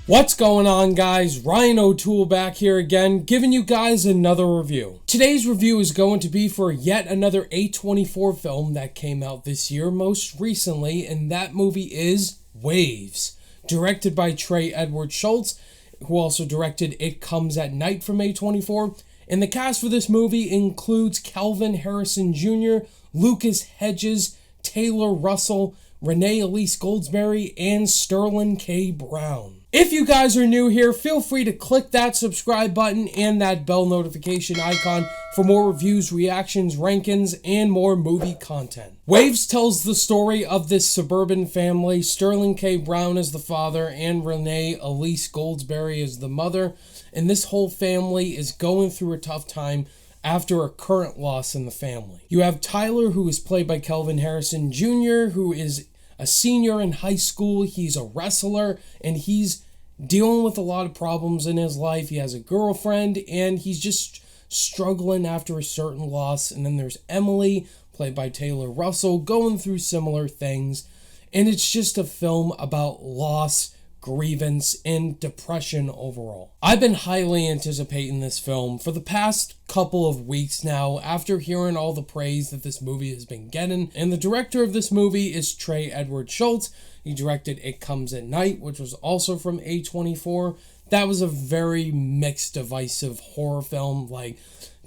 What's going on, guys? Ryan O'Toole back here again, giving you guys another review. Today's review is going to be for yet another A24 film that came out this year most recently, and that movie is Waves, directed by Trey Edward Schultz, who also directed It Comes at Night from A24. And the cast for this movie includes Kelvin Harrison Jr., Lucas Hedges, Taylor Russell, Renee Elise Goldsberry, and Sterling K. Brown. If you guys are new here, feel free to click that subscribe button and that bell notification icon for more reviews, reactions, rankings, and more movie content. Waves tells the story of this suburban family. Sterling K. Brown is the father and Renee Elise Goldsberry is the mother. And this whole family is going through a tough time after a current loss in the family. You have Tyler, who is played by Kelvin Harrison Jr., who is a senior in high school. He's a wrestler, and he's dealing with a lot of problems in his life. He has a girlfriend, and he's just struggling after a certain loss. And then there's Emily, played by Taylor Russell, going through similar things. And it's just a film about loss, grievance, and depression overall. I've been highly anticipating this film for the past couple of weeks now after hearing all the praise that this movie has been getting. And the director of this movie is Trey Edward Schultz. He directed It Comes at Night, which was also from A24. That was a very mixed, divisive horror film. Like,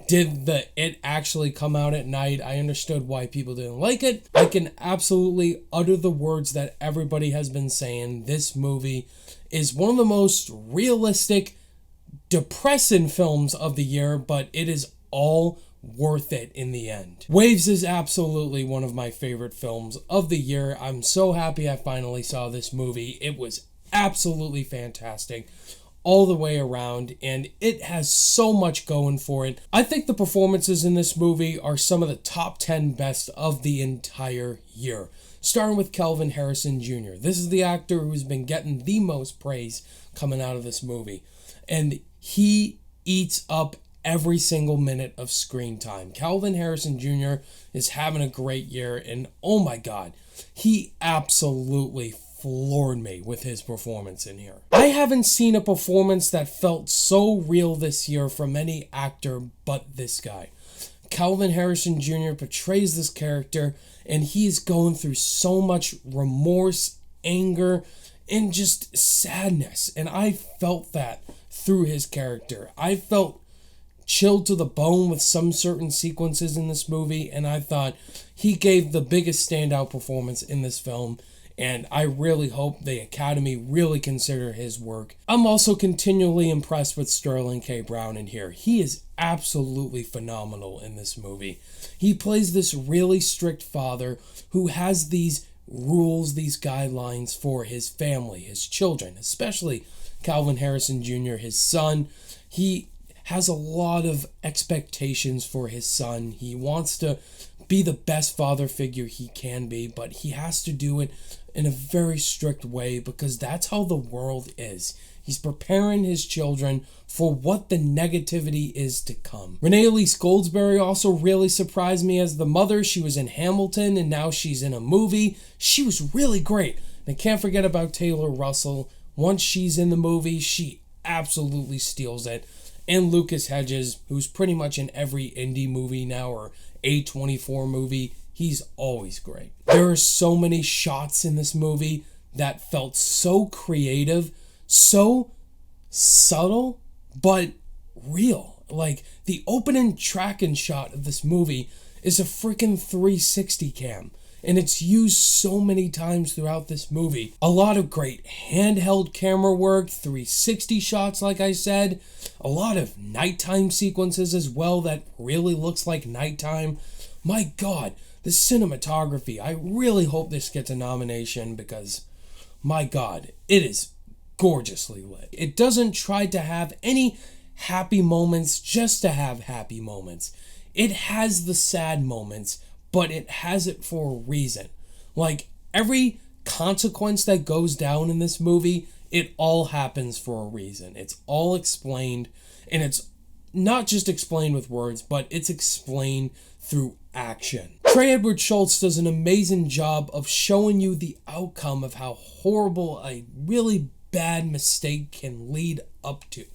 did it actually come out at night? I understood why people didn't like it. I can absolutely utter the words that everybody has been saying. This movie is one of the most realistic, depressing films of the year, but it is all worth it in the end. Waves is absolutely one of my favorite films of the year. I'm so happy I finally saw this movie. It was absolutely fantastic all the way around, and it has so much going for it. I think the performances in this movie are some of the top 10 best of the entire year, starting with Kelvin Harrison Jr. This is the actor who's been getting the most praise coming out of this movie, and he eats up every single minute of screen time. Kelvin Harrison Jr. is having a great year, and oh my god, he absolutely floored me with his performance in here. I haven't seen a performance that felt so real this year from any actor but this guy. Kelvin Harrison Jr. portrays this character, and he's going through so much remorse, anger, and just sadness. And I felt that through his character. I felt chilled to the bone with some certain sequences in this movie, and I thought he gave the biggest standout performance in this film. And I really hope the Academy really consider his work. I'm also continually impressed with Sterling K. Brown in here. He is absolutely phenomenal in this movie. He plays this really strict father who has these rules, these guidelines for his family, his children, especially Kelvin Harrison Jr., his son. He has a lot of expectations for his son. He wants to be the best father figure he can be, but he has to do it in a very strict way because that's how the world is. He's preparing his children for what the negativity is to come. Renee Elise Goldsberry also really surprised me as the mother. She was in Hamilton and now she's in a movie. She was really great. And I can't forget about Taylor Russell. Once she's in the movie, she absolutely steals it. And Lucas Hedges, who's pretty much in every indie movie now or A24 movie. He's always great. There are so many shots in this movie that felt so creative, so subtle, but real. Like, the opening tracking shot of this movie is a freaking 360 cam, and it's used so many times throughout this movie. A lot of great handheld camera work, 360 shots, like I said, a lot of nighttime sequences as well that really looks like nighttime. My god, the cinematography, I really hope this gets a nomination because, my god, it is gorgeously lit. It doesn't try to have any happy moments just to have happy moments. It has the sad moments, but it has it for a reason. Like, every consequence that goes down in this movie, it all happens for a reason. It's all explained, and it's not just explained with words, but it's explained through action. Trey Edward Schultz does an amazing job of showing you the outcome of how horrible a really bad mistake can lead up to.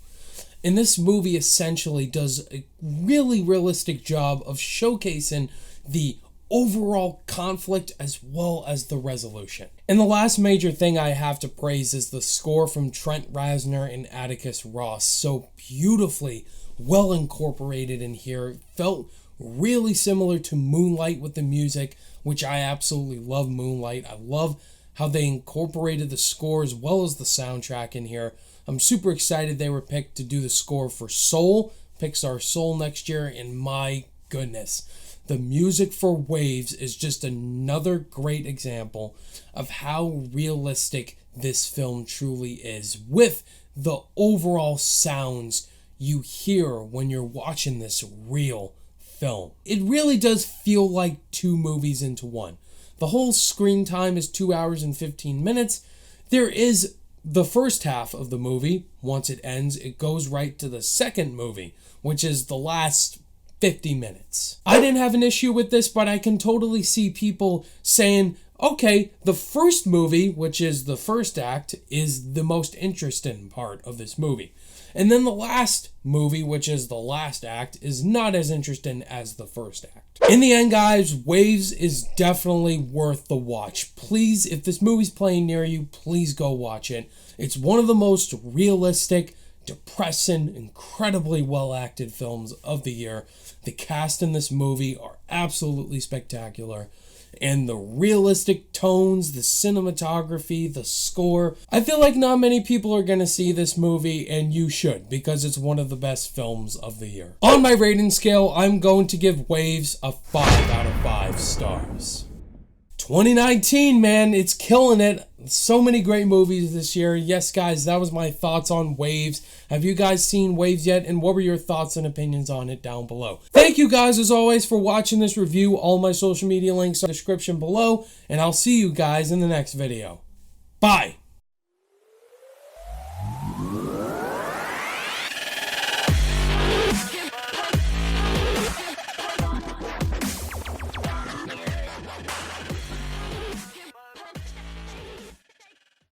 And this movie essentially does a really realistic job of showcasing the overall conflict as well as the resolution. And the last major thing I have to praise is the score from Trent Reznor and Atticus Ross. So beautifully well incorporated in here. It felt really similar to Moonlight with the music, which I absolutely love Moonlight. I love how they incorporated the score as well as the soundtrack in here. I'm super excited they were picked to do the score for Soul, Pixar's Soul next year, and my goodness, the music for Waves is just another great example of how realistic this film truly is, with the overall sounds you hear when you're watching this real film. It really does feel like two movies into one. The whole screen time is 2 hours and 15 minutes. There is the first half of the movie. Once it ends, it goes right to the second movie, which is the last 50 minutes. I didn't have an issue with this, but I can totally see people saying, okay, the first movie, which is the first act, is the most interesting part of this movie. And then the last movie, which is the last act, is not as interesting as the first act. In the end, guys, Waves is definitely worth the watch. Please, if this movie's playing near you, please go watch it. It's one of the most realistic, depressing, incredibly well-acted films of the year. The cast in this movie are absolutely spectacular. And the realistic tones, the cinematography, the score. I feel like not many people are going to see this movie, and you should, because it's one of the best films of the year. On my rating scale, I'm going to give Waves a 5 out of 5 stars. 2019, man, it's killing it. So many great movies this year. Yes, guys, that was my thoughts on Waves. Have you guys seen Waves yet? And what were your thoughts and opinions on it down below? Thank you guys, as always, for watching this review. All my social media links are in the description below. And I'll see you guys in the next video. Bye.